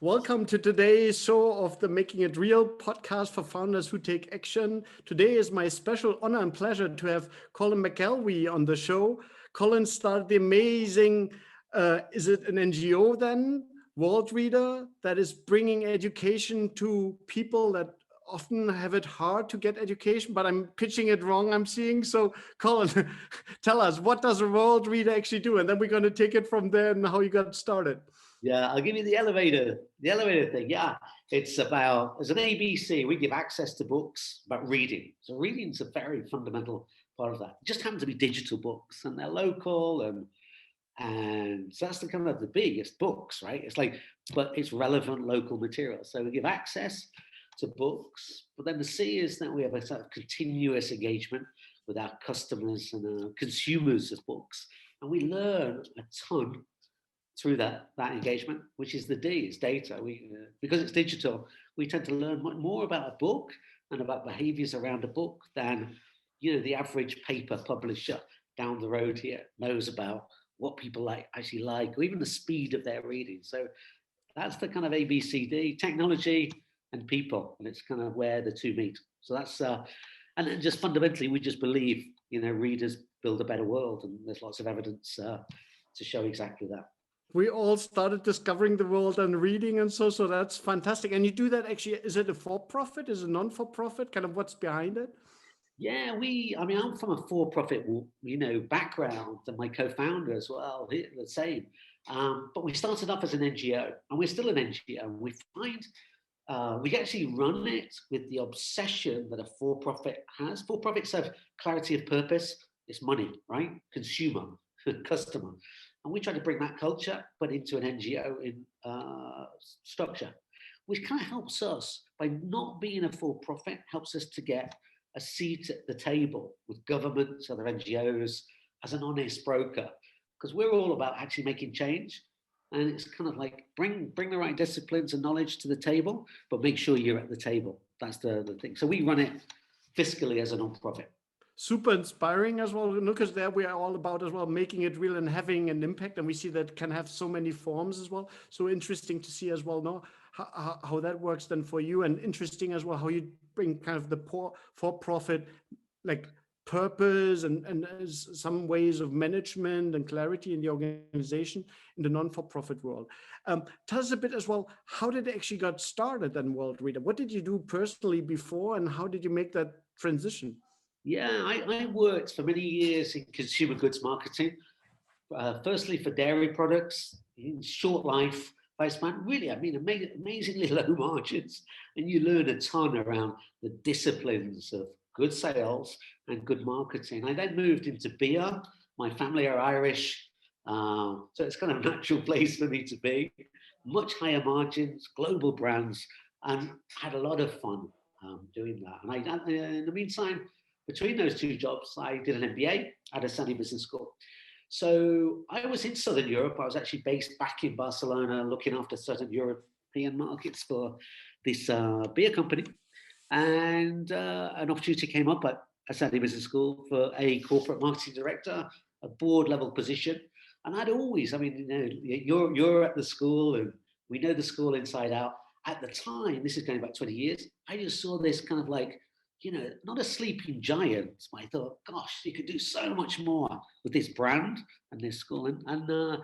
Welcome to today's show of the Making It Real podcast for founders who take action. Today is my special honor and pleasure to have Colin McElwee on the show. Colin started the amazing, is it an NGO then? Worldreader, that is bringing education to people that often have it hard to get education, but I'm pitching it wrong, I'm seeing. So Colin, tell us, what does a Worldreader actually do? And then we're going to take it from there and how you got started. Yeah, I'll give you the elevator thing. Yeah, it's an ABC. We give access to books about reading. So reading's a very fundamental part of that. It just happen to be digital books, and they're local, and so that's the kind of the biggest books, right? It's like, but it's relevant local material. So we give access to books, but then the C is that we have a sort of continuous engagement with our customers and our consumers of books, and we learn a ton through that engagement, which is the D, is data. Because it's digital, we tend to learn more about a book and about behaviors around a book than the average paper publisher down the road here knows about what people actually like, or even the speed of their reading. So that's the kind of ABCD: technology and people, and it's kind of where the two meet. So that's and then just fundamentally, we just believe readers build a better world, and there's lots of evidence to show exactly that. We all started discovering the world and reading, and so that's fantastic. And you do that actually, is it a for-profit, is it non-for-profit, kind of what's behind it? Yeah, I'm from a for-profit background, and my co-founder as well, the same. But we started off as an NGO, and we're still an NGO. We find we actually run it with the obsession that a for-profit has. For-profits have clarity of purpose. It's money, right? Consumer, customer. And we try to bring that culture, but into an NGO in structure, which kind of helps us by not being a for-profit, helps us to get a seat at the table with governments, other NGOs, as an honest broker, because we're all about actually making change. And it's kind of like bring the right disciplines and knowledge to the table, but make sure you're at the table. That's the thing. So we run it fiscally as a non-profit. Super inspiring as well, because there we are all about as well making it real and having an impact, and we see that can have so many forms as well. So interesting to see as well now how that works then for you, and interesting as well how you bring kind of the for-profit like purpose and some ways of management and clarity in the organization in the non-for-profit world. Tell us a bit as well, how did it actually got started then, Worldreader? What did you do personally before, and how did you make that transition? Yeah, I worked for many years in consumer goods marketing, firstly for dairy products, in short life lifespan, really, amazingly low margins, and you learn a ton around the disciplines of good sales and good marketing. I then moved into beer. My family are Irish, so it's kind of a natural place for me to be. Much higher margins, global brands, and had a lot of fun doing that. And in the meantime, between those two jobs, I did an MBA at a Sunny Business School. So I was in Southern Europe. I was actually based back in Barcelona, looking after Southern European markets for this beer company. And an opportunity came up at a Sunny Business School for a corporate marketing director, a board level position. And I'd always, you're at the school, and we know the school inside out. At the time, this is going back 20 years, I just saw this kind of like, not a sleeping giant. I thought, gosh, you could do so much more with this brand and this school. And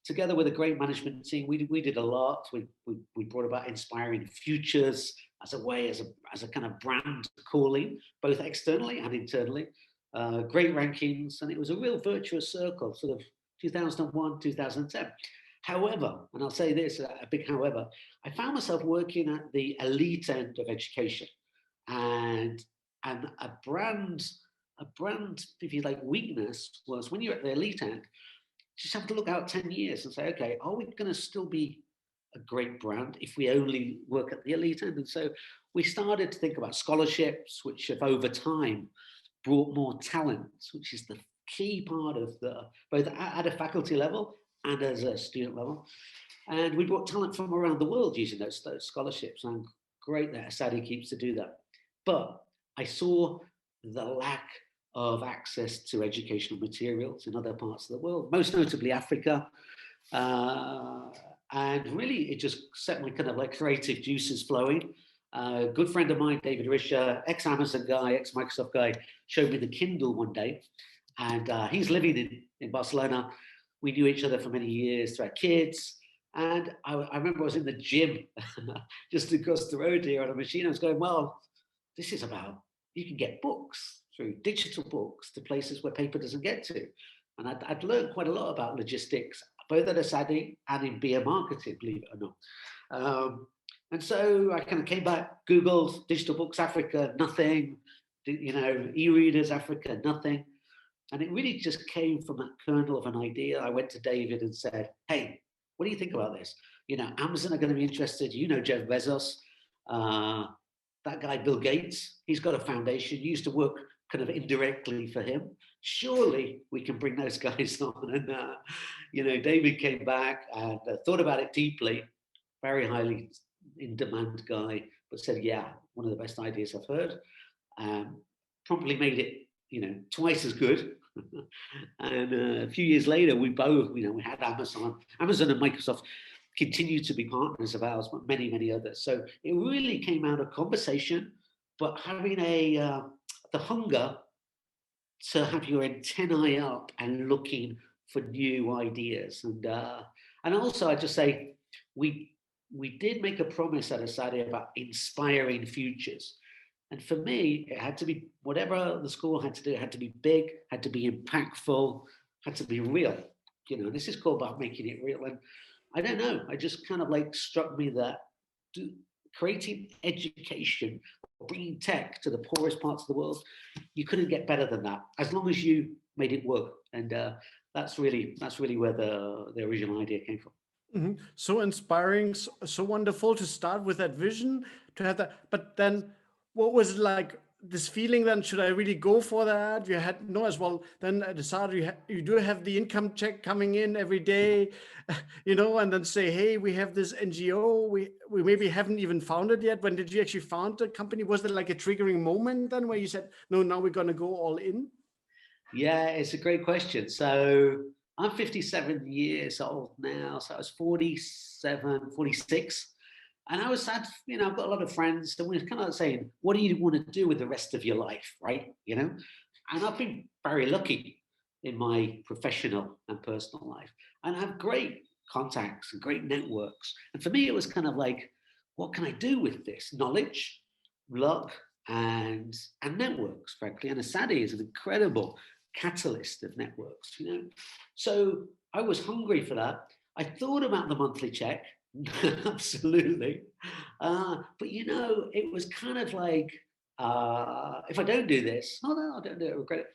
together with a great management team, we did a lot. We brought about inspiring futures as a way, as a kind of brand calling, both externally and internally. Great rankings, and it was a real virtuous circle, sort of 2001, 2010. However, and I'll say this, a big however, I found myself working at the elite end of education. And a brand, if you like, weakness was when you're at the elite end, you just have to look out 10 years and say, okay, are we going to still be a great brand if we only work at the elite end? And so we started to think about scholarships, which have over time brought more talent, which is the key part of both at a faculty level and as a student level. And we brought talent from around the world using those scholarships. And great that Asadi keeps to do that. But I saw the lack of access to educational materials in other parts of the world, most notably Africa. And really, it just set my kind of like creative juices flowing. A good friend of mine, David Risher, ex-Amazon guy, ex-Microsoft guy, showed me the Kindle one day. And he's living in Barcelona. We knew each other for many years through our kids. And I remember I was in the gym just across the road here on a machine. I was going, well, this is about, you can get books through digital books to places where paper doesn't get to. And I'd learned quite a lot about logistics, both at Asadi and in beer marketing, believe it or not. And so I kind of came back, Googled Digital Books Africa, nothing, e-readers Africa, nothing. And it really just came from that kernel of an idea. I went to David and said, hey, what do you think about this? Amazon are going to be interested. Jeff Bezos, that guy, Bill Gates, he's got a foundation. You used to work kind of indirectly for him. Surely we can bring those guys on. And, David came back and thought about it deeply, very highly in demand guy, but said, yeah, one of the best ideas I've heard. Promptly made it, twice as good. And a few years later, we both, we had Amazon and Microsoft continue to be partners of ours, but many, many others. So it really came out of conversation, but having the hunger to have your antennae up and looking for new ideas. And also I just say, we did make a promise at Asadi about inspiring futures. And for me, it had to be, whatever the school had to do, it had to be big, had to be impactful, had to be real. This is called about making it real. And I don't know, I just kind of like struck me that creating education, bringing tech to the poorest parts of the world, you couldn't get better than that, as long as you made it work. And that's really where the original idea came from. Mm-hmm. So inspiring, so wonderful to start with that vision, to have that. But then what was it like, this feeling then, should I really go for that? You had no as well. Then at the start, you do have the income check coming in every day, and then say, hey, we have this NGO. We maybe haven't even founded yet. When did you actually found the company? Was there like a triggering moment then where you said, no, now we're going to go all in? Yeah, it's a great question. So I'm 57 years old now. So I was 47, 46. And I was sad, I've got a lot of friends, and we're kind of saying, what do you want to do with the rest of your life, right? And I've been very lucky in my professional and personal life. And I have great contacts and great networks. And for me, it was kind of like, what can I do with this knowledge, luck, and networks, frankly? And Asadi is an incredible catalyst of networks, So I was hungry for that. I thought about the monthly check. Absolutely. But it was kind of like, if I don't do this, no, I don't do it, I regret it.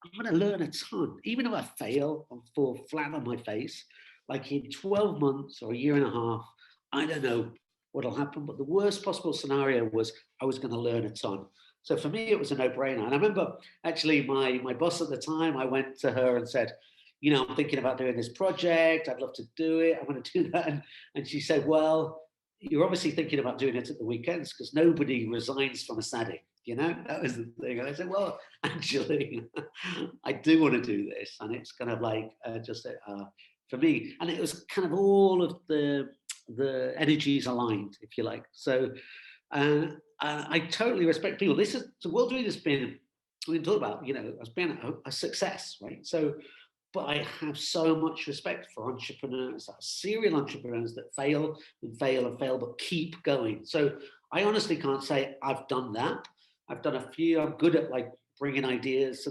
I'm going to learn a ton. Even if I fail and fall flat on my face, like in 12 months or a year and a half, I don't know what'll happen. But the worst possible scenario was I was going to learn a ton. So for me, it was a no-brainer. And I remember actually my boss at the time, I went to her and said, I'm thinking about doing this project. I'd love to do it. I'm going to do that. And she said, well, you're obviously thinking about doing it at the weekends because nobody resigns from Asadi. That was the thing. And I said, well, actually, I do want to do this. And it's kind of like for me. And it was kind of all of the energies aligned, if you like. So I totally respect people. Worldreader's been, we can talk about, has been a success, right? But I have so much respect for entrepreneurs, serial entrepreneurs that fail and fail and fail, but keep going. So I honestly can't say I've done that. I've done a few. I'm good at like bringing ideas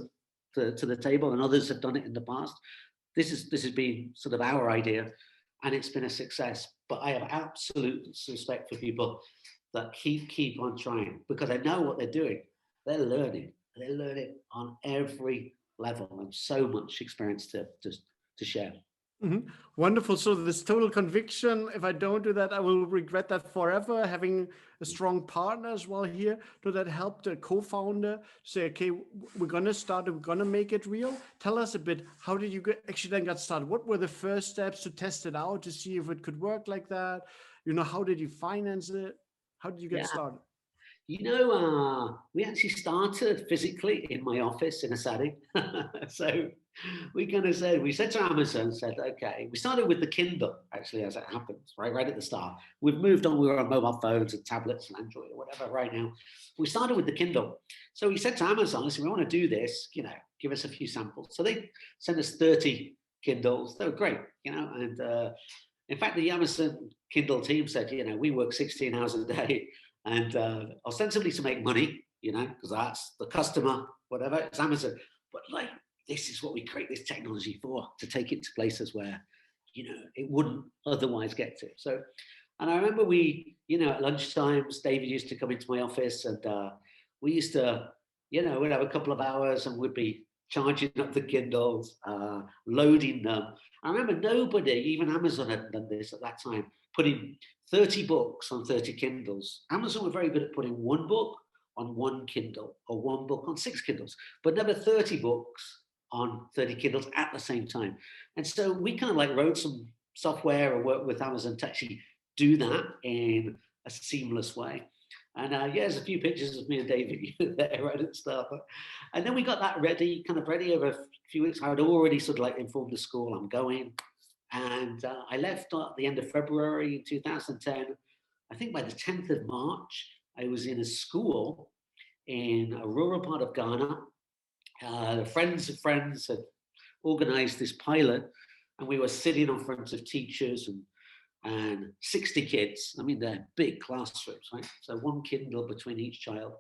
to the table, and others have done it in the past. This has been sort of our idea, and it's been a success. But I have absolute respect for people that keep on trying, because I know what they're doing. They're learning. They're learning on every level, and so much experience to share. Mm-hmm. Wonderful. So this total conviction, if I don't do that, I will regret that forever. Having a strong partner as well here, to that help the co-founder say, okay, we're going to start, we're going to make it real. Tell us a bit, how did you actually then get started? What were the first steps to test it out, to see if it could work like that? How did you finance it? How did you get started? We actually started physically in my office in a setting. So we said to Amazon, said, okay, we started with the Kindle, actually, as it happens, right at the start. We've moved on, we were on mobile phones and tablets and Android or whatever right now. We started with the Kindle. So we said to Amazon, listen, we want to do this, give us a few samples. So they sent us 30 Kindles. They were great, and in fact, the Amazon Kindle team said, we work 16 hours a day and ostensibly to make money, because that's the customer, whatever, it's Amazon. But like, this is what we create this technology for, to take it to places where, it wouldn't otherwise get to. So, and I remember at lunchtimes, David used to come into my office and we used to, we'd have a couple of hours and we'd be charging up the Kindles, loading them. I remember nobody, even Amazon, had done this at that time, putting 30 books on 30 Kindles. Amazon were very good at putting one book on one Kindle or one book on 6 Kindles, but never 30 books on 30 Kindles at the same time. And so we kind of like wrote some software or worked with Amazon to actually do that in a seamless way. And there's a few pictures of me and David there right at the start. And then we got that ready over a few weeks. I had already sort of like informed the school I'm going. And I left at the end of February in 2010. I think by the 10th of March, I was in a school in a rural part of Ghana. The friends of friends had organized this pilot, and we were sitting in front of teachers and 60 kids. I mean, they're big classrooms, right? So one Kindle between each child.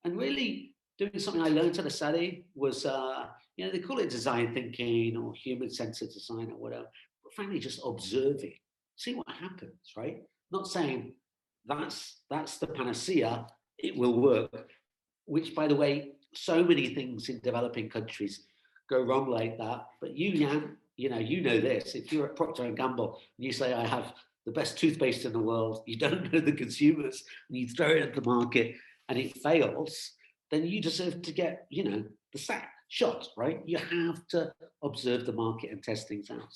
And really doing something I learned at a study was, they call it design thinking or human-centered design or whatever, but frankly, just observing, see what happens, right? Not saying that's the panacea, it will work, which, by the way, so many things in developing countries go wrong like that. But Jan, you know this. If you're at Procter and Gamble and you say, I have the best toothpaste in the world, you don't know the consumers, and you throw it at the market and it fails, then you deserve to get, the sack shot, right? You have to observe the market and test things out.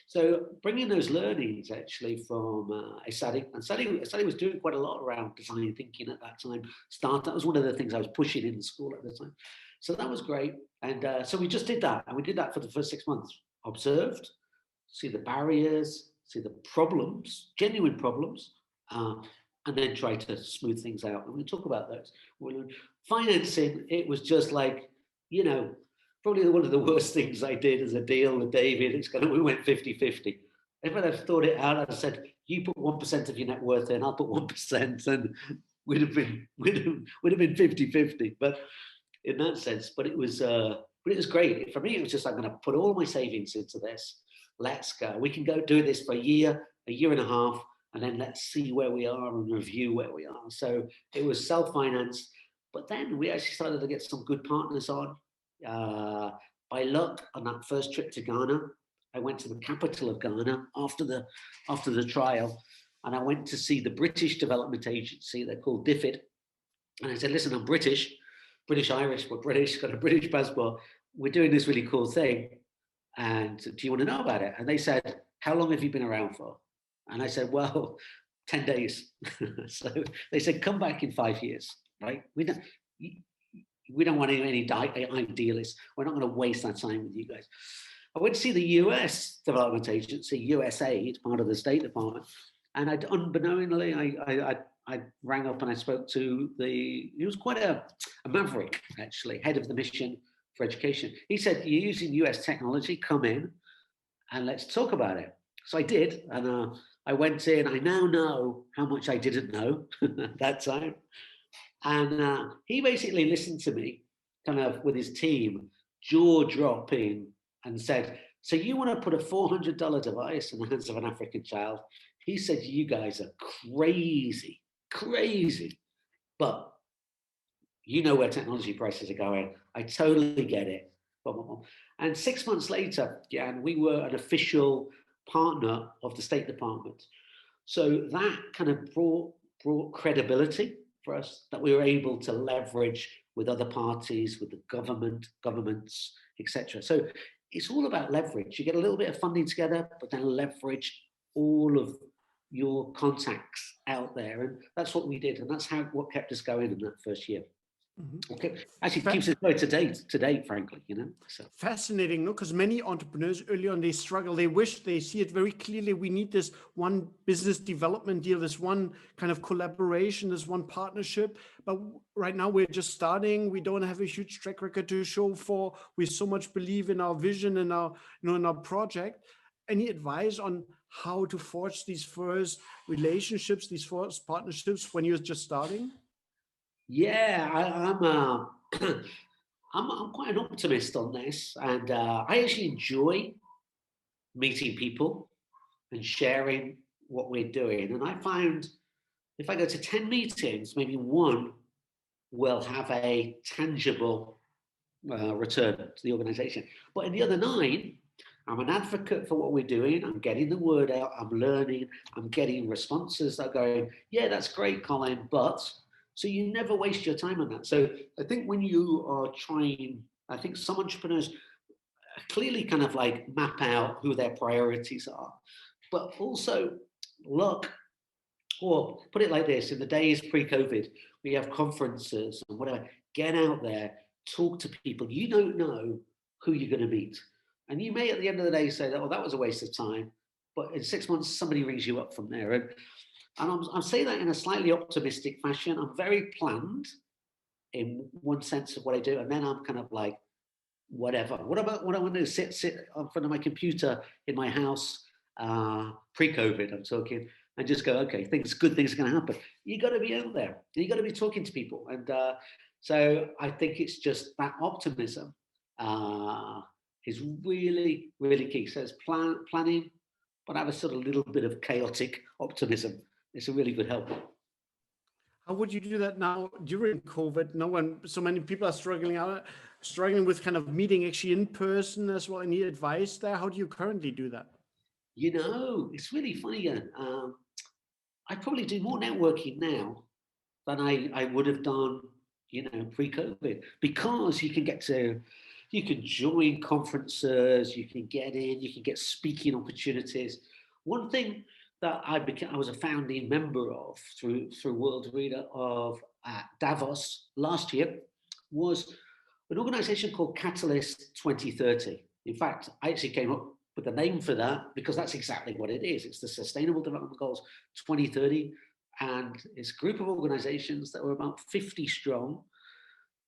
So bringing those learnings actually from Sadi was doing quite a lot around design thinking at that time. That was one of the things I was pushing in the school at the time. So that was great. And so we just did that. And we did that for the first 6 months. Observed, see the barriers, see the problems, genuine problems, and then try to smooth things out. And we'll talk about those. Financing, it was just like, probably one of the worst things I did as a deal with David. We went 50-50. If I'd have thought it out, I'd said, you put 1% of your net worth in, I'll put 1%, and we'd have been 50-50. But in that sense, but it was great. For me, it was just, I'm going to put all my savings into this. Let's go. We can go do this for a year and a half, and then let's see where we are and review where we are. So it was self-financed, but then we actually started to get some good partners on. By luck, on that first trip to Ghana, I went to the capital of Ghana after the trial, and I went to see the British Development Agency. They're called DFID, and I said, listen, I'm British Irish, but British, got a British passport. We're doing this really cool thing, and do you want to know about it? And they said, how long have you been around for? And I said, well, 10 days. So they said, come back in 5 years, right? We don't want any idealists. We're not going to waste that time with you guys. I went to see the US Development Agency, USAID, part of the State Department, and unbeknowingly, I rang up and I spoke to he was quite a maverick, actually, head of the mission for education. He said, you're using US technology, come in and let's talk about it. So I did, and I went in. I now know how much I didn't know at that time. And he basically listened to me kind of with his team, jaw dropping, and said, so you want to put a $400 device in the hands of an African child? He said, you guys are crazy, but you know where technology prices are going. I totally get it. And 6 months later, we were an official partner of the State Department. So that kind of brought credibility for us, that we were able to leverage with other parties, with the governments, etc. So it's all about leverage. You get a little bit of funding together, but then leverage all of your contacts out there. And that's what we did. And that's what kept us going in that first year. Okay. Actually, keeps us going to date, frankly, So. Fascinating, no? Because many entrepreneurs early on, they struggle. They wish they see it very clearly. We need this one business development deal, this one kind of collaboration, this one partnership. But right now we're just starting. We don't have a huge track record to show for. We so much believe in our vision and our, in our project. Any advice on how to forge these first relationships, these first partnerships when you're just starting? Yeah, I'm quite an optimist on this, and I actually enjoy meeting people and sharing what we're doing. And I found if I go to 10 meetings, maybe one will have a tangible return to the organization. But in the other 9, I'm an advocate for what we're doing. I'm getting the word out. I'm learning. I'm getting responses that are going, yeah, that's great, Colin, but... So you never waste your time on that. So I think when you are trying, I think some entrepreneurs clearly kind of like map out who their priorities are, but also look, or put it like this, in the days pre-COVID, we have conferences and whatever, get out there, talk to people. You don't know who you're going to meet. And you may at the end of the day say, oh, that was a waste of time. But in 6 months, somebody rings you up from there. And I'm saying that in a slightly optimistic fashion. I'm very planned in one sense of what I do. And then I'm kind of like, whatever. What about what I want to do? Sit in front of my computer in my house, pre-COVID, I'm talking, and just go, okay, good things are going to happen. You got to be out there. You got to be talking to people. And so I think it's just that optimism is really, really key. So it's planning, but have a sort of little bit of chaotic optimism. It's a really good help. How would you do that now during COVID? No one, so many people are struggling with kind of meeting actually in person as well. Any advice there? How do you currently do that? It's really funny. I probably do more networking now than I would have done, pre-COVID, because you can join conferences, you can get in, you can get speaking opportunities. One thing that I was a founding member of through Worldreader of Davos last year was an organization called Catalyst 2030. In fact, I actually came up with the name for that because that's exactly what it is. It's the Sustainable Development Goals 2030. And it's a group of organizations that were about 50 strong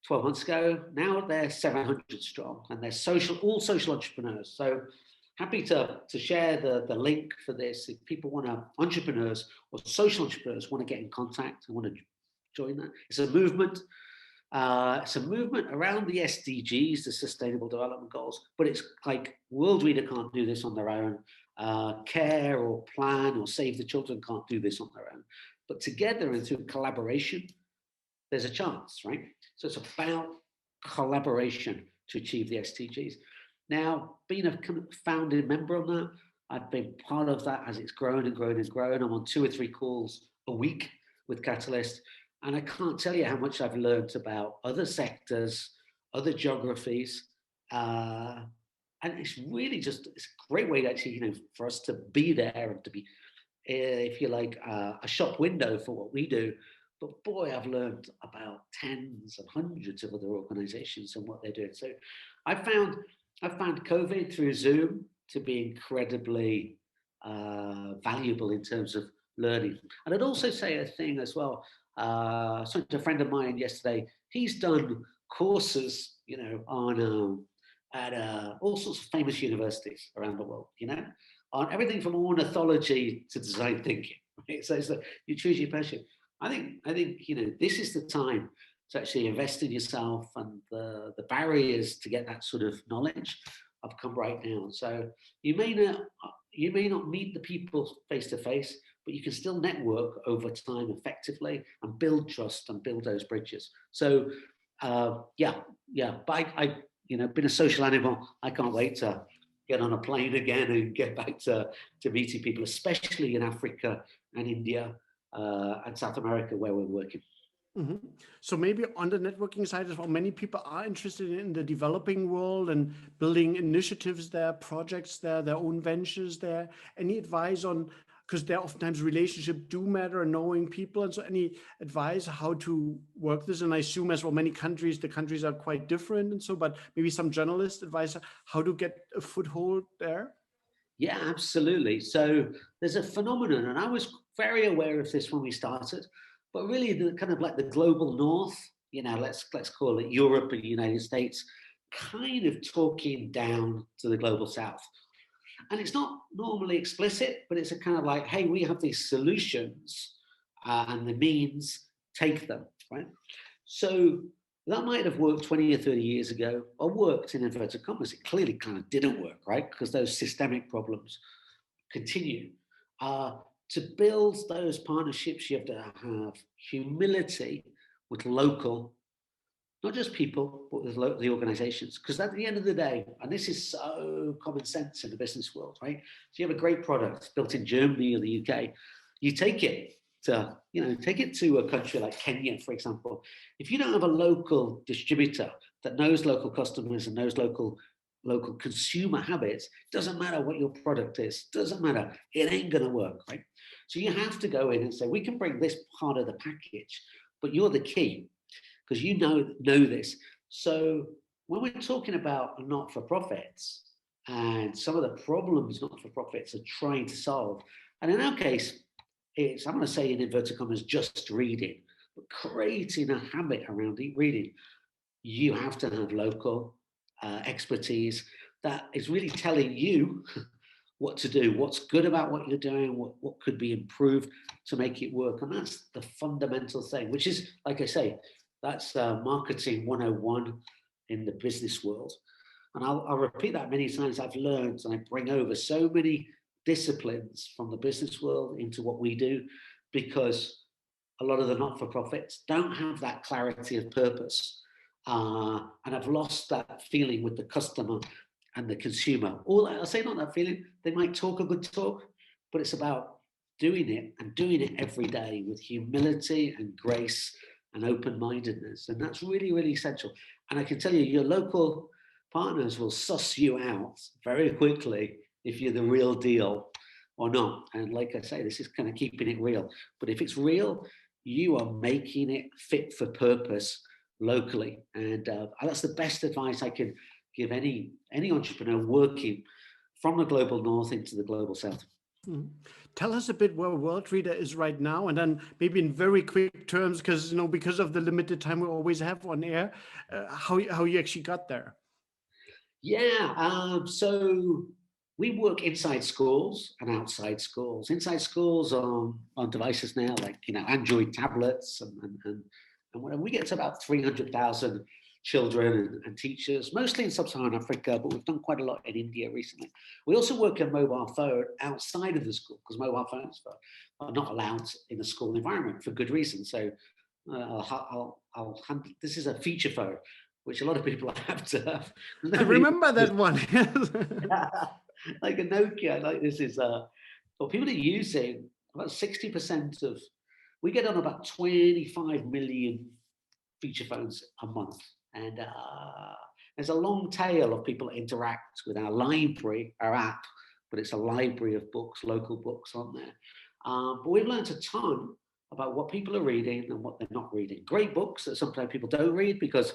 12 months ago. Now they're 700 strong, and they're all social entrepreneurs. So happy to share the link for this. If people entrepreneurs or social entrepreneurs want to get in contact and want to join that. It's a movement. It's a movement around the SDGs, the Sustainable Development Goals, but it's like Worldreader can't do this on their own. Care or Plan or Save the Children can't do this on their own. But together and through collaboration, there's a chance, right? So it's about collaboration to achieve the SDGs. Now, being a founding member on that, I've been part of that as it's grown and grown and grown. I'm on 2 or 3 calls a week with Catalyst. And I can't tell you how much I've learned about other sectors, other geographies. And it's really it's a great way to actually, for us to be there and to be, if you like, a shop window for what we do. But boy, I've learned about tens and hundreds of other organizations and what they're doing. So I found COVID through Zoom to be incredibly valuable in terms of learning. And I'd also say a thing as well. I spoke to a friend of mine yesterday. He's done courses, on at all sorts of famous universities around the world, on everything from ornithology to design thinking. Right? So you choose your passion. I think this is the time to actually invest in yourself, and the barriers to get that sort of knowledge have come right now. So you may not meet the people face to face, but you can still network over time effectively and build trust and build those bridges. So but I been a social animal. I can't wait to get on a plane again and get back to meeting people, especially in Africa and India and South America, where we're working. Mm-hmm. So maybe on the networking side as well, many people are interested in the developing world and building initiatives there, projects there, their own ventures there. Any advice on, because there oftentimes relationships do matter, knowing people, and so any advice how to work this? And I assume as well many countries, the countries are quite different, and so, but maybe some journalist advice how to get a foothold there. Yeah, absolutely. So there's a phenomenon, and I was very aware of this when we started, but really the kind of like the global north, let's call it Europe and the United States, kind of talking down to the global south. And it's not normally explicit, but it's a kind of like, hey, we have these solutions and the means, take them, right? So that might have worked 20 or 30 years ago, or worked in inverted commas. It clearly kind of didn't work, right? Because those systemic problems continue. To build those partnerships, you have to have humility with local, not just people, but with the organizations. Because at the end of the day, and this is so common sense in the business world, right? So you have a great product built in Germany or the UK, you take it to, take it to a country like Kenya, for example. If you don't have a local distributor that knows local customers and knows local consumer habits, doesn't matter what your product is, doesn't matter, it ain't gonna work, right? So you have to go in and say, we can bring this part of the package, but you're the key, because you know this. So when we're talking about not-for-profits and some of the problems not-for-profits are trying to solve, and in our case, it's, I'm going to say in inverted commas, just reading, but creating a habit around reading, you have to have local expertise that is really telling you what to do, what's good about what you're doing, what could be improved to make it work. And that's the fundamental thing, which is, like I say, that's marketing 101 in the business world. And I'll repeat that many times. I've learned, and I bring over so many disciplines from the business world into what we do, because a lot of the not-for-profits don't have that clarity of purpose, and have lost that feeling with the customer and the consumer. Or I'll say not that feeling, they might talk a good talk, but it's about doing it, and doing it every day with humility and grace and open-mindedness. And that's really, really essential. And I can tell you, your local partners will suss you out very quickly if you're the real deal or not. And like I say, this is kind of keeping it real. But if it's real, you are making it fit for purpose locally. And that's the best advice I can give any entrepreneur working from the global north into the global south. Mm-hmm. Tell us a bit where Worldreader is right now, and then maybe in very quick terms, because because of the limited time we always have on air, how you actually got there. Yeah, so we work inside schools and outside schools. Inside schools on devices now, like Android tablets and whatever. We get to about 300,000 children and teachers, mostly in sub-Saharan Africa, but we've done quite a lot in India recently. We also work on mobile phone outside of the school, because mobile phones are not allowed in a school environment for good reason. So this is a feature phone, which a lot of people have to have. I remember that one. Like a Nokia, like this is well, people are using about 60% of, we get on about 25 million feature phones a month. And there's a long tail of people that interact with our library, our app, but it's a library of books, local books on there. But we've learned a ton about what people are reading and what they're not reading. Great books that sometimes people don't read because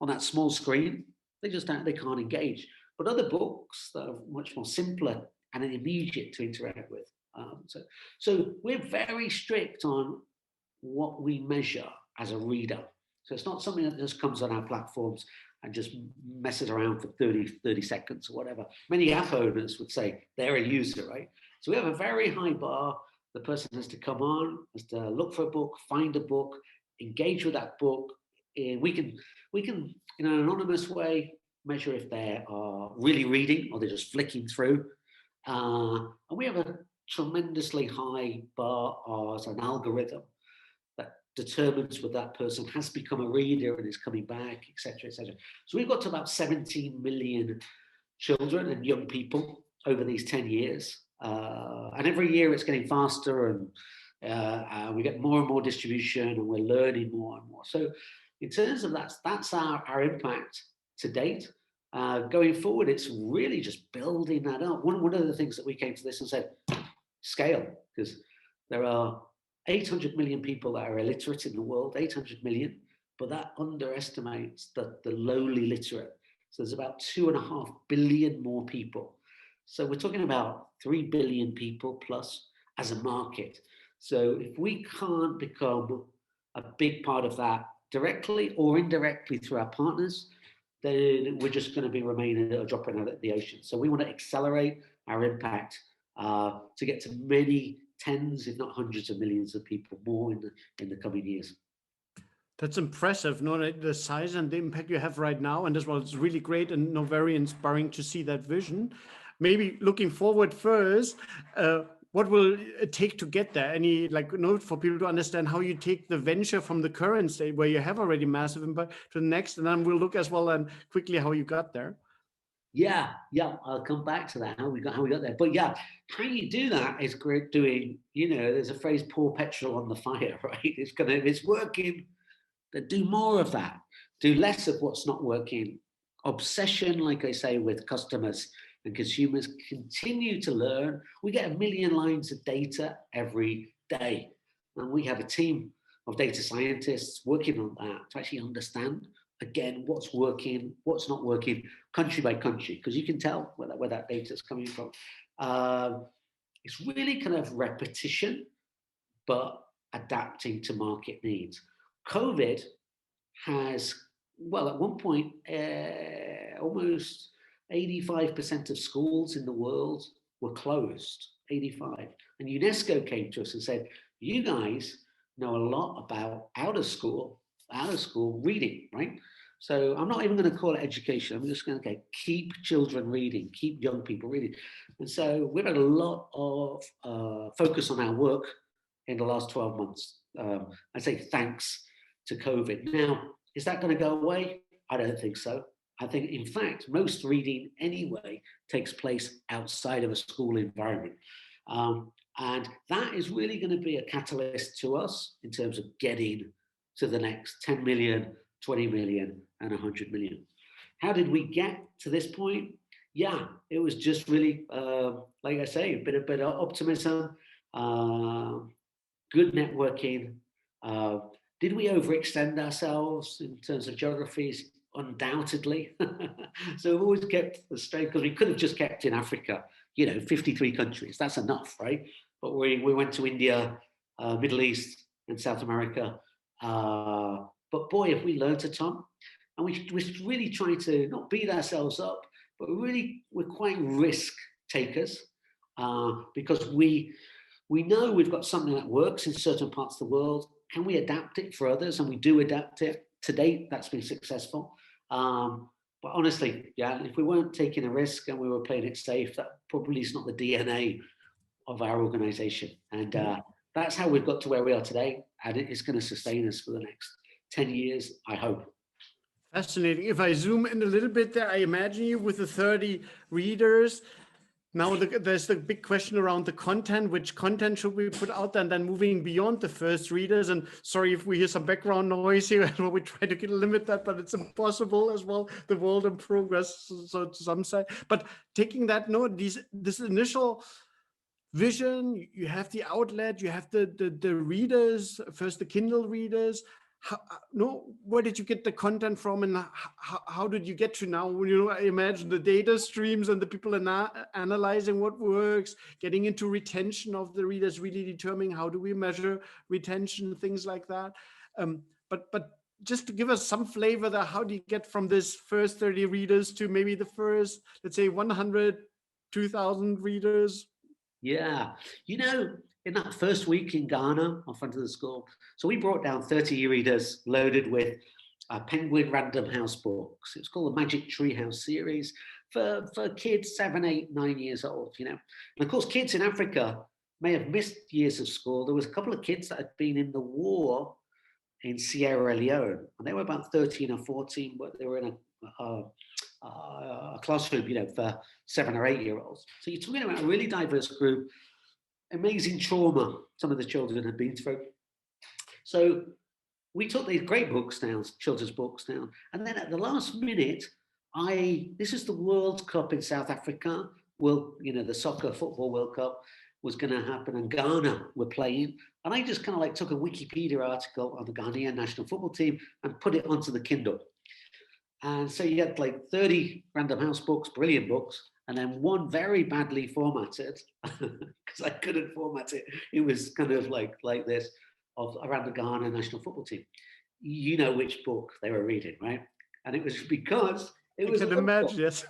on that small screen, they can't engage. But other books that are much more simpler and immediate to interact with. So we're very strict on what we measure as a reader. So it's not something that just comes on our platforms and just messes around for 30 seconds or whatever. Many app owners would say they're a user, right? So we have a very high bar. The person has to come on, has to look for a book, find a book, engage with that book. And we can, in an anonymous way, measure if they are really reading or they're just flicking through. And we have a tremendously high bar as an algorithm that determines whether that person has become a reader and is coming back, etc., etc. So we've got to about 17 million children and young people over these 10 years. And every year it's getting faster, and we get more and more distribution, and we're learning more and more. So in terms of that's our impact to date. Going forward, it's really just building that up. One of the things that we came to this and said, scale, because there are 800 million people that are illiterate in the world, 800 million, but that underestimates the lowly literate. So there's about 2.5 billion more people. So we're talking about 3 billion people plus as a market. So if we can't become a big part of that directly or indirectly through our partners, then we're just going to be remaining a drop in the ocean. So we want to accelerate our impact to get to many tens, if not hundreds of millions of people more in the coming years. That's impressive, no, the size and the impact you have right now, and as well, it's really great and no, very inspiring to see that vision. Maybe looking forward first, what will it take to get there? Any like note for people to understand how you take the venture from the current state where you have already massive impact to the next, and then we'll look as well and quickly how you got there. Yeah, I'll come back to that, how we got there. But yeah, how you do that is great doing, there's a phrase, pour petrol on the fire, right? If it's working, then do more of that. Do less of what's not working. Obsession, like I say, with customers and consumers, continue to learn. We get 1 million lines of data every day. And we have a team of data scientists working on that to actually understand, again, what's working, what's not working, country by country, because you can tell where that data is coming from. It's really kind of repetition, but adapting to market needs. COVID has, well, at one point, almost 85% of schools in the world were closed, 85. And UNESCO came to us and said, you guys know a lot about out of school reading, right? So I'm not even going to call it education. I'm just going to keep children reading, keep young people reading. And so we've had a lot of focus on our work in the last 12 months. I say thanks to COVID. Now, is that going to go away? I don't think so. I think, in fact, most reading anyway takes place outside of a school environment. And that is really going to be a catalyst to us in terms of getting to the next 10 million, 20 million, and 100 million. How did we get to this point? Yeah, it was just really, like I say, a bit of optimism, good networking. Did we overextend ourselves in terms of geographies? Undoubtedly. So we've always kept the straight, because we could have just kept in Africa, 53 countries. That's enough, right? But we went to India, Middle East, and South America. But boy, have we learned a ton. And we're really trying to not beat ourselves up, but we're quite risk takers, because we know we've got something that works in certain parts of the world. Can we adapt it for others? And we do adapt it. To date, that's been successful. But honestly, yeah, if we weren't taking a risk and we were playing it safe, that probably is not the DNA of our organization. And that's how we've got to where we are today. And it's going to sustain us for the next 10 years, I hope. Fascinating. If I zoom in a little bit there, I imagine you with the 30 readers. Now there's the big question around the content. Which content should we put out there? And then moving beyond the first readers. And sorry if we hear some background noise here. We try to limit that, but it's impossible as well. The world in progress, so to some side. But taking that note, this initial vision, you have the outlet, you have the readers, first the Kindle readers. Where did you get the content from, and how did you get to now? I imagine the data streams and the people are analyzing what works, getting into retention of the readers, really determining how do we measure retention, things like that. But just to give us some flavor there, how do you get from this first 30 readers to maybe the first, let's say 100, 2,000 readers? Yeah, in that first week in Ghana, in front of the school, so we brought down 30 e-readers loaded with Penguin Random House books. It's called the Magic Treehouse series for kids 7, 8, 9 years old, And of course, kids in Africa may have missed years of school. There was a couple of kids that had been in the war in Sierra Leone, and they were about 13 or 14, but they were in a classroom, for 7 or 8 year olds. So you're talking about a really diverse group, amazing trauma some of the children had been through. So we took these great books down, children's books down, and then at the last minute, this is the World Cup in South Africa, the soccer football World Cup. was going to happen, and Ghana were playing. And I just kind of like took a Wikipedia article on the Ghanaian national football team and put it onto the Kindle. And so you had like 30 Random House books, brilliant books, and then one very badly formatted, because I couldn't format it. It was kind of like this, of around the Ghana national football team. You know which book they were reading, right? And it was because it was I can imagine, yes.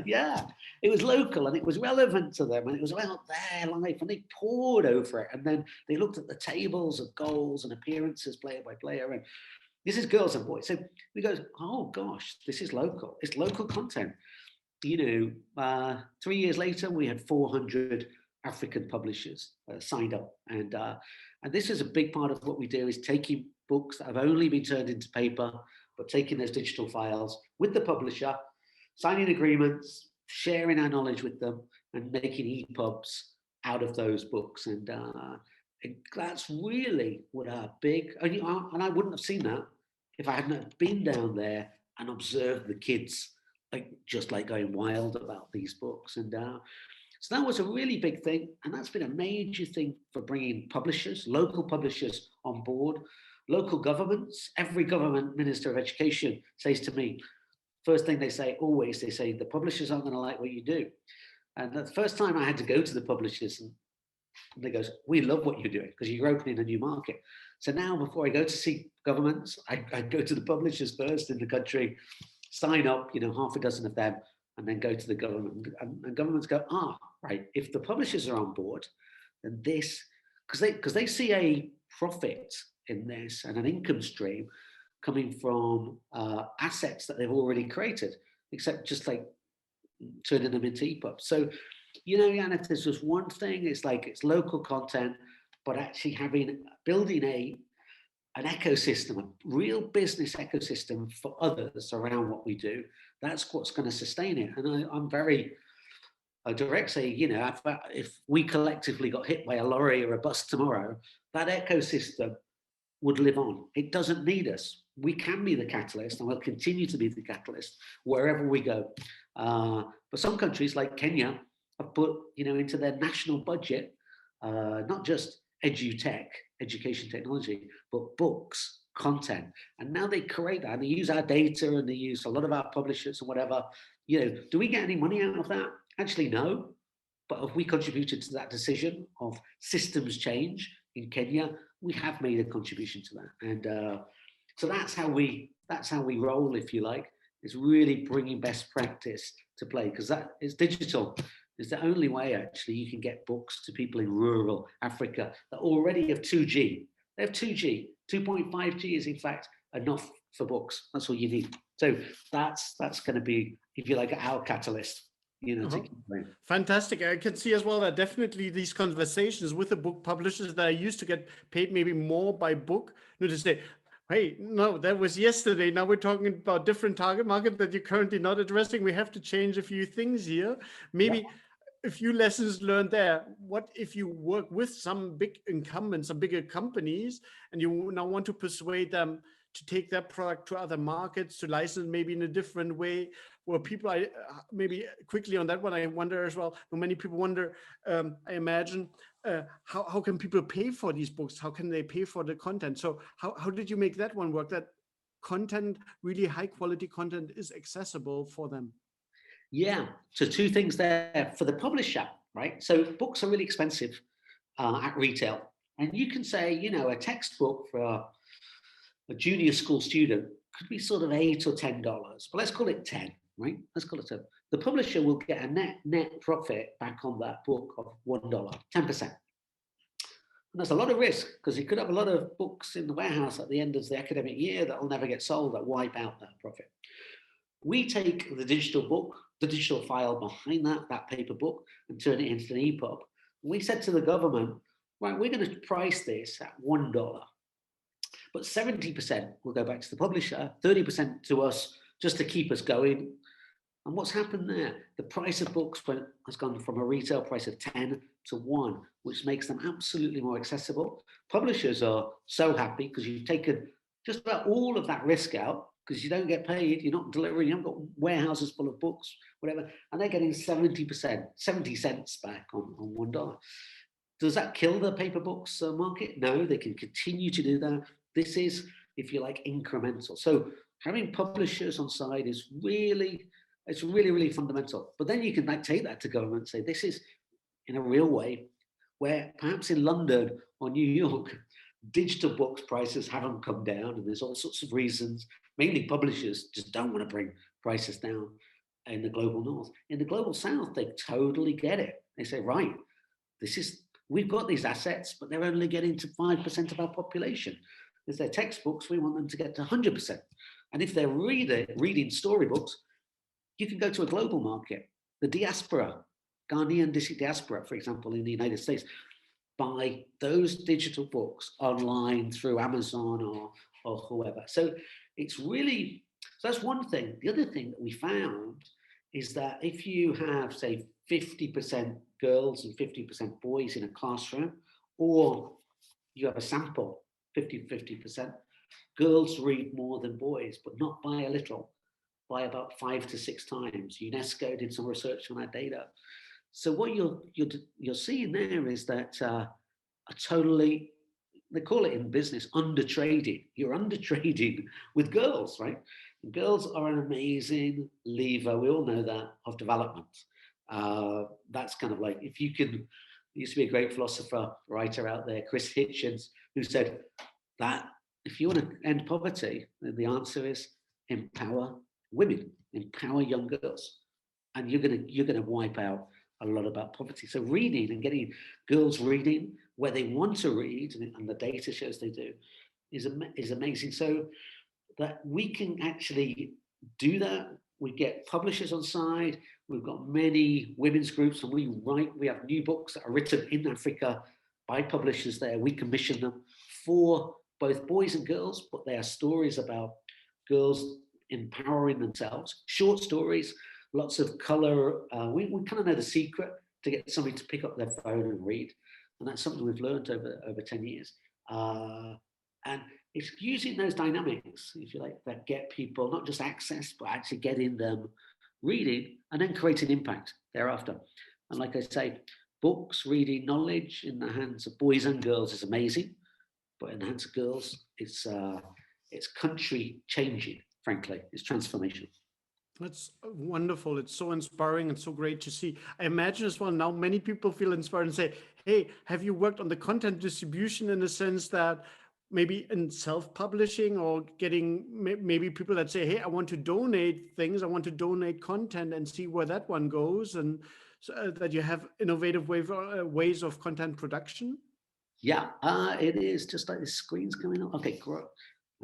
yeah, it was local and it was relevant to them, and it was about their life, and they poured over it. And then they looked at the tables of goals and appearances player by player, and this is girls and boys. So we go, oh gosh, this is local. It's local content. 3 years later, we had 400 African publishers signed up, and this is a big part of what we do, is taking books that have only been turned into paper, but taking those digital files with the publisher, signing agreements, sharing our knowledge with them, and making EPUBs out of those books. And that's really what our big, and I wouldn't have seen that if I hadn't been down there and observed the kids, just going wild about these books. And so that was a really big thing, and that's been a major thing for bringing publishers, local publishers on board, local governments. Every government minister of education says to me, first thing they say, always, they say, the publishers aren't going to like what you do. And the first time I had to go to the publishers, and they goes, we love what you're doing because you're opening a new market. So now before I go to see governments, I go to the publishers first in the country, sign up, half a dozen of them, and then go to the government. And governments go, right, if the publishers are on board, then this, because they see a profit in this and an income stream coming from assets that they've already created, except just like turning them into EPUBs. So, Jan, if there's just one thing, it's local content, but actually building an ecosystem, a real business ecosystem for others around what we do. That's what's going to sustain it. And I'm very direct, say, if we collectively got hit by a lorry or a bus tomorrow, that ecosystem would live on. It doesn't need us. We can be the catalyst, and we'll continue to be the catalyst wherever we go. But some countries like Kenya have put, into their national budget, not just edutech, education technology, but books, content. And now they create that, and they use our data, and they use a lot of our publishers and whatever. Do we get any money out of that? Actually, no. But if we contributed to that decision of systems change in Kenya, we have made a contribution to that. And so that's how we roll, if you like. It's really bringing best practice to play, because that is digital. It's the only way, actually, you can get books to people in rural Africa that already have 2G. They have 2G. 2.5G is, in fact, enough for books. That's all you need. So that's going to be, if you like, our catalyst. Fantastic. I can see as well that definitely these conversations with the book publishers that I used to get paid maybe more by book, to say, hey, no, that was yesterday. Now we're talking about different target market that you're currently not addressing. We have to change a few things here. Maybe a few lessons learned there. What if you work with some big incumbents, some bigger companies, and you now want to persuade them to take that product to other markets, to license maybe in a different way, where people, maybe quickly on that one, I wonder as well, many people wonder, I imagine, how can people pay for these books? How can they pay for the content? So how did you make that one work, that content, really high quality content, is accessible for them? Yeah, so two things there for the publisher, right? So books are really expensive at retail. And you can say, a textbook for a junior school student could be sort of $8 or $10, but let's call it 10, right? Let's call it 10. The publisher will get a net profit back on that book of $1, 10%. And that's a lot of risk, because you could have a lot of books in the warehouse at the end of the academic year that will never get sold, that wipe out that profit. We take the digital book, the digital file behind that paper book, and turn it into an EPUB. We said to the government, right, we're going to price this at $1. But 70% will go back to the publisher, 30% to us, just to keep us going. And what's happened there? The price of books has gone from a retail price of 10 to 1, which makes them absolutely more accessible. Publishers are so happy because you've taken just about all of that risk out. because you don't get paid, you're not delivering, you haven't got warehouses full of books, whatever, and they're getting 70%, 70 cents back on $1. Does that kill the paper books market? No, they can continue to do that. This is, if you like, incremental. So having publishers on side is really, it's really, really fundamental. But then you can like take that to government and say, this is in a real way, where perhaps in London or New York, digital books prices haven't come down, and there's all sorts of reasons. Mainly publishers just don't want to bring prices down in the global north. In the global south, they totally get it. They say, right, we've got these assets, but they're only getting to 5% of our population. If they're textbooks, we want them to get to 100%. And if they're reading storybooks, you can go to a global market. The diaspora, Ghanaian diaspora, for example, in the United States, buy those digital books online through Amazon or whoever. So it's really, so that's one thing. The other thing that we found is that if you have, say, 50% girls and 50% boys in a classroom, or you have a sample, 50%, girls read more than boys, but not by a little, by about 5 to 6 times. UNESCO did some research on that data. So what you're seeing there is that a totally, they call it in business, undertrading. You're undertrading with girls, right? And girls are an amazing lever, we all know that, of development. That's kind of like, if you can, there used to be a great philosopher, writer out there, Chris Hitchens, who said that if you want to end poverty, the answer is empower women, empower young girls, and you're gonna wipe out a lot about poverty. So reading and getting girls reading where they want to read, and the data shows they do, is amazing. So that we can actually do that. We get publishers on side. We've got many women's groups, and we have new books that are written in Africa by publishers there. We commission them for both boys and girls, but they are stories about girls empowering themselves, short stories, lots of color. We kind of know the secret to get somebody to pick up their phone and read. And that's something we've learned over 10 years. And it's using those dynamics, if you like, that get people not just access, but actually getting them reading and then creating impact thereafter. And like I say, books, reading, knowledge in the hands of boys and girls is amazing. But in the hands of girls, it's country changing, frankly. It's transformation. That's wonderful. It's so inspiring and so great to see. I imagine as well now many people feel inspired and say, hey, have you worked on the content distribution in the sense that maybe in self-publishing or getting maybe people that say, hey, I want to donate things, I want to donate content and see where that one goes, and so, that you have innovative ways of content production? Yeah, it is just like the screen's coming up. Okay, great.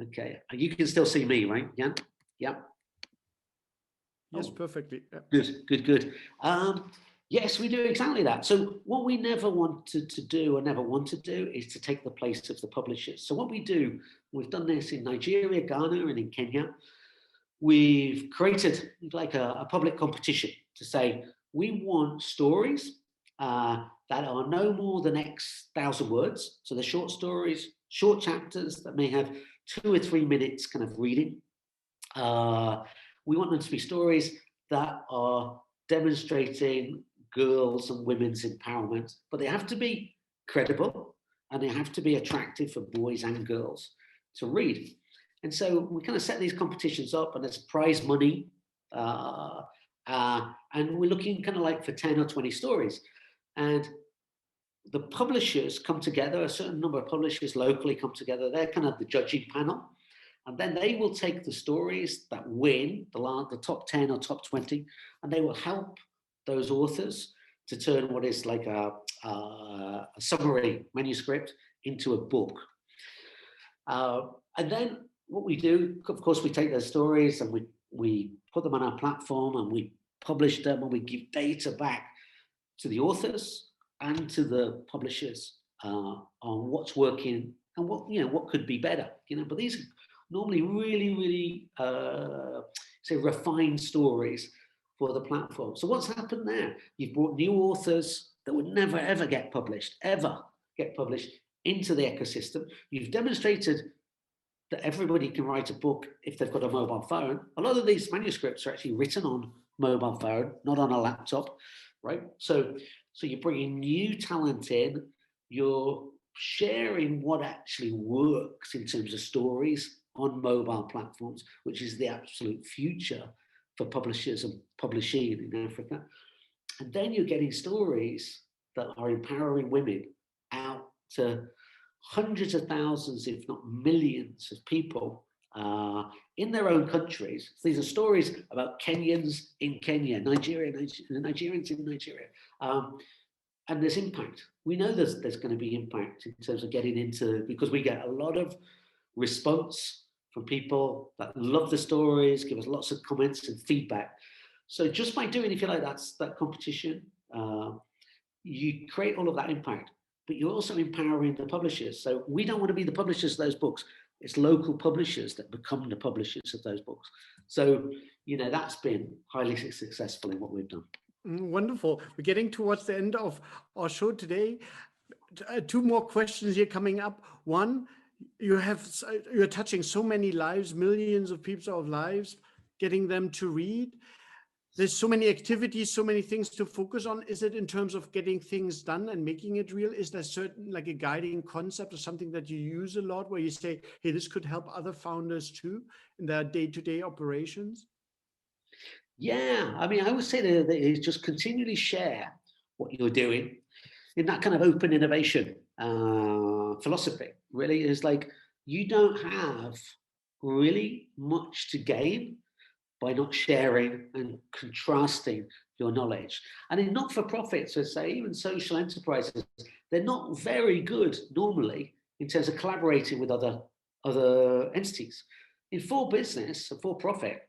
Okay, you can still see me, right? Yeah, yeah. Yes, perfectly. Yeah. Good. Yes, we do exactly that. So what we never wanted to do or never want to do is to take the place of the publishers. So what we do, we've done this in Nigeria, Ghana, and in Kenya. We've created like a public competition to say, we want stories that are no more than X thousand words. So the short stories, short chapters that may have 2 or 3 minutes kind of reading. We want them to be stories that are demonstrating girls and women's empowerment, but they have to be credible and they have to be attractive for boys and girls to read. And so we kind of set these competitions up, and there's prize money, and we're looking kind of like for 10 or 20 stories. And the publishers come together, a certain number of publishers locally come together. They're kind of the judging panel. And then they will take the stories that win, the top 10 or top 20, and they will help those authors to turn what is like a summary manuscript into a book. And then what we do, of course, we take those stories and we put them on our platform and we publish them, and we give data back to the authors and to the publishers on what's working and what could be better. But these are normally really say refined stories for the platform. So what's happened there? You've brought new authors that would never ever get published into the ecosystem. You've demonstrated that everybody can write a book if they've got a mobile phone. A lot of these manuscripts are actually written on mobile phone, not on a laptop, right? So you're bringing new talent in, you're sharing what actually works in terms of stories on mobile platforms, which is the absolute future for publishers and publishing in Africa. And then you're getting stories that are empowering women out to hundreds of thousands, if not millions of people in their own countries. These are stories about Kenyans in Kenya, Nigerians in Nigeria. And there's impact. We know there's going to be impact in terms of getting into, because we get a lot of response from people that love the stories, give us lots of comments and feedback. So just by doing, if you like, that competition, you create all of that impact, but you're also empowering the publishers. So we don't want to be the publishers of those books. It's local publishers that become the publishers of those books. So, that's been highly successful in what we've done. Wonderful. We're getting towards the end of our show today. Two more questions here coming up. One, you're touching so many lives, millions of people's lives, getting them to read. There's so many activities, so many things to focus on. Is it in terms of getting things done and making it real? Is there certain, like a guiding concept or something that you use a lot where you say, hey, this could help other founders too in their day-to-day operations? Yeah, I mean, I would say that is just continually share what you're doing in that kind of open innovation philosophy. Really, is like, you don't have really much to gain by not sharing and contrasting your knowledge. And in not-for-profits, let's say, even social enterprises, they're not very good normally in terms of collaborating with other entities. In for-business, for-profit,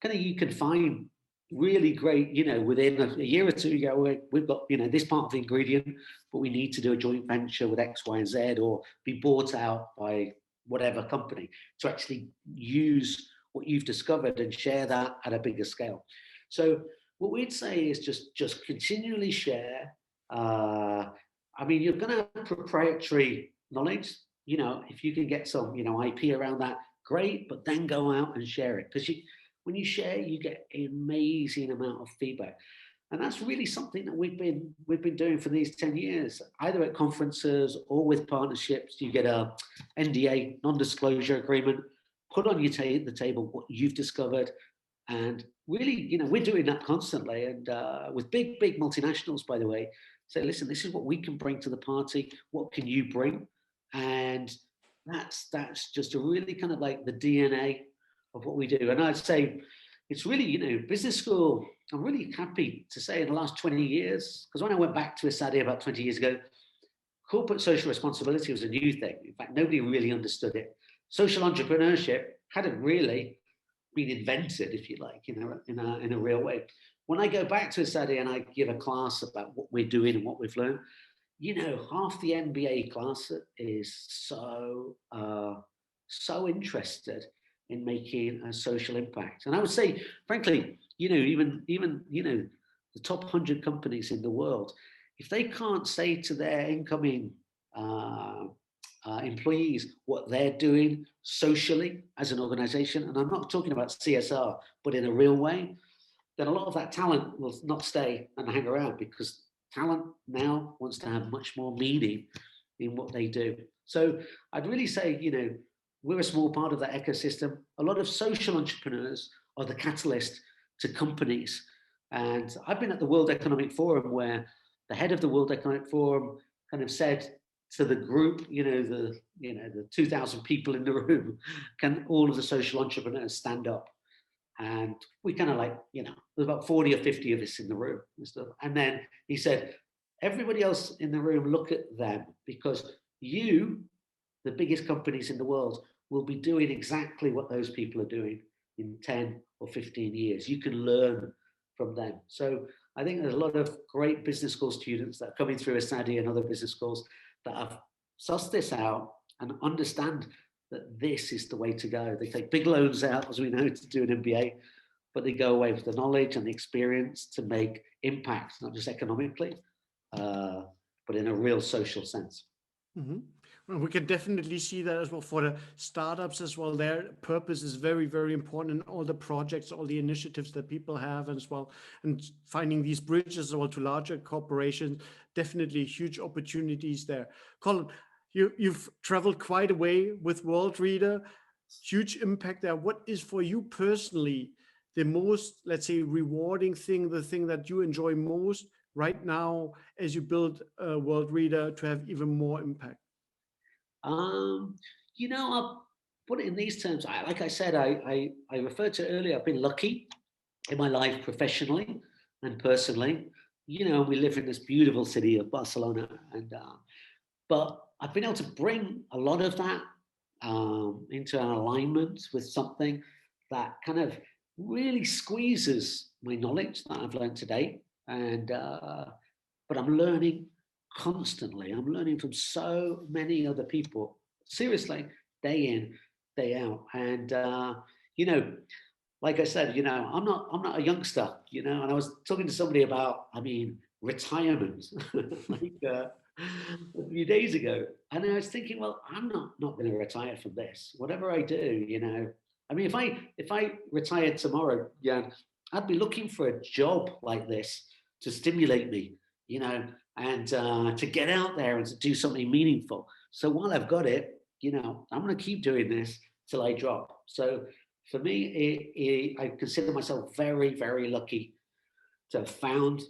kind of, you can find really great, within a year or two, you go, we've got, this part of the ingredient, but we need to do a joint venture with X, Y, and Z, or be bought out by whatever company to actually use what you've discovered and share that at a bigger scale. So what we'd say is just continually share. I mean, you're going to have proprietary knowledge. If you can get some, IP around that, great, but then go out and share it, because when you share, you get an amazing amount of feedback. And that's really something that we've been doing for these 10 years, either at conferences or with partnerships. You get a NDA, non-disclosure agreement, put on the table what you've discovered. And really, we're doing that constantly. And with big multinationals, by the way, say, listen, this is what we can bring to the party. What can you bring? And that's just a really kind of like the DNA of what we do. And I'd say it's really, business school, I'm really happy to say in the last 20 years, because when I went back to ESADE about 20 years ago, corporate social responsibility was a new thing. In fact, nobody really understood it. Social entrepreneurship hadn't really been invented, if you like, in a real way. When I go back to ESADE and I give a class about what we're doing and what we've learned, half the MBA class is so interested in making a social impact. And I would say, frankly, even the top 100 companies in the world, if they can't say to their incoming employees what they're doing socially as an organization, and I'm not talking about CSR, but in a real way, then a lot of that talent will not stay and hang around, because talent now wants to have much more meaning in what they do. So I'd really say, we're a small part of that ecosystem. A lot of social entrepreneurs are the catalyst to companies. And I've been at the World Economic Forum, where the head of the World Economic Forum kind of said to the group, the 2,000 people in the room, can all of the social entrepreneurs stand up? And we kind of like, there's about 40 or 50 of us in the room and stuff. And then he said, everybody else in the room, look at them, because you, the biggest companies in the world, will be doing exactly what those people are doing in 10 or 15 years. You can learn from them. So I think there's a lot of great business school students that are coming through ESADE and other business schools that have sussed this out and understand that this is the way to go. They take big loans out, as we know, to do an MBA, but they go away with the knowledge and the experience to make impact, not just economically, but in a real social sense. Mm-hmm. And we can definitely see that as well for the startups as well. Their purpose is very, very important in all the projects, all the initiatives that people have as well. And finding these bridges as well to larger corporations, definitely huge opportunities there. Colin, you've traveled quite a way with Worldreader, huge impact there. What is for you personally the most, let's say, rewarding thing, the thing that you enjoy most right now as you build a Worldreader to have even more impact? Um, I'll put it in these terms. Like I said, I referred to earlier, I've been lucky in my life professionally and personally. We live in this beautiful city of Barcelona, but I've been able to bring a lot of that into an alignment with something that kind of really squeezes my knowledge that I've learned today. But I'm learning constantly. I'm learning from so many other people, seriously, day in, day out. And like I said, I'm not a youngster, and I was talking to somebody about, retirement, like a few days ago. And I was thinking, well, I'm not going to retire from this. Whatever I do, if I retired tomorrow, yeah, I'd be looking for a job like this to stimulate me, and to get out there and to do something meaningful. So while I've got it, I'm going to keep doing this till I drop. So for me, I consider myself very, very lucky to have found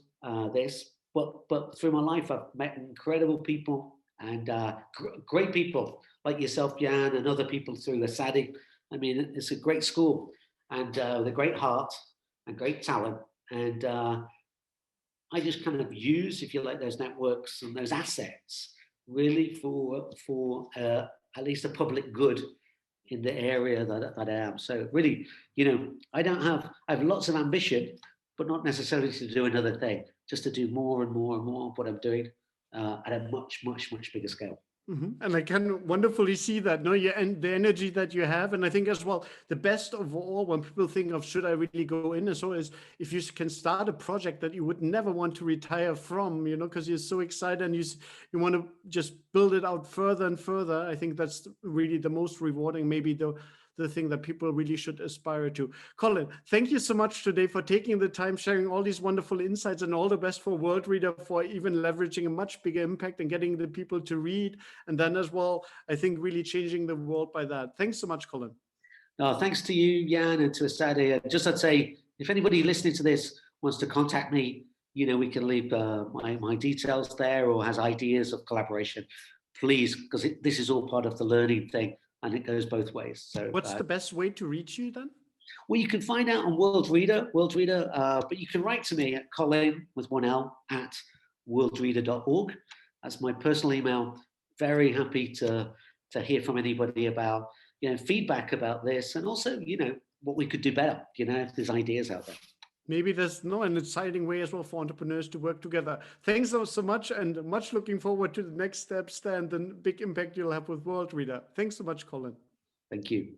this. But through my life, I've met incredible people and great people like yourself, Jan, and other people through the SADI. It's a great school and with a great heart and great talent. And I just kind of use, if you like, those networks and those assets really for at least a public good in the area that I am. So really, I have lots of ambition, but not necessarily to do another thing, just to do more and more and more of what I'm doing at a much, much, much bigger scale. And I can wonderfully see that, no, yeah, and the energy that you have. And I think as well, the best of all, when people think of should I really go in, and so is if you can start a project that you would never want to retire from, because you're so excited and you want to just build it out further and further. I think that's really the most rewarding, maybe the thing that people really should aspire to. Colin, thank you so much today for taking the time, sharing all these wonderful insights, and all the best for Worldreader for even leveraging a much bigger impact and getting the people to read. And then as well, I think really changing the world by that. Thanks so much, Colin. Thanks to you, Jan, and to Asadi. I'd say, if anybody listening to this wants to contact me, we can leave my details there, or has ideas of collaboration, please, because this is all part of the learning thing. And it goes both ways. So what's the best way to reach you then? Well, you can find out on Worldreader, but you can write to me at Colin with one L at worldreader.org. That's my personal email. Very happy to hear from anybody about, feedback about this, and also, what we could do better, if there's ideas out there. Maybe there's an exciting way as well for entrepreneurs to work together. Thanks so much, and much looking forward to the next steps there and the big impact you'll have with Worldreader. Thanks so much, Colin. Thank you.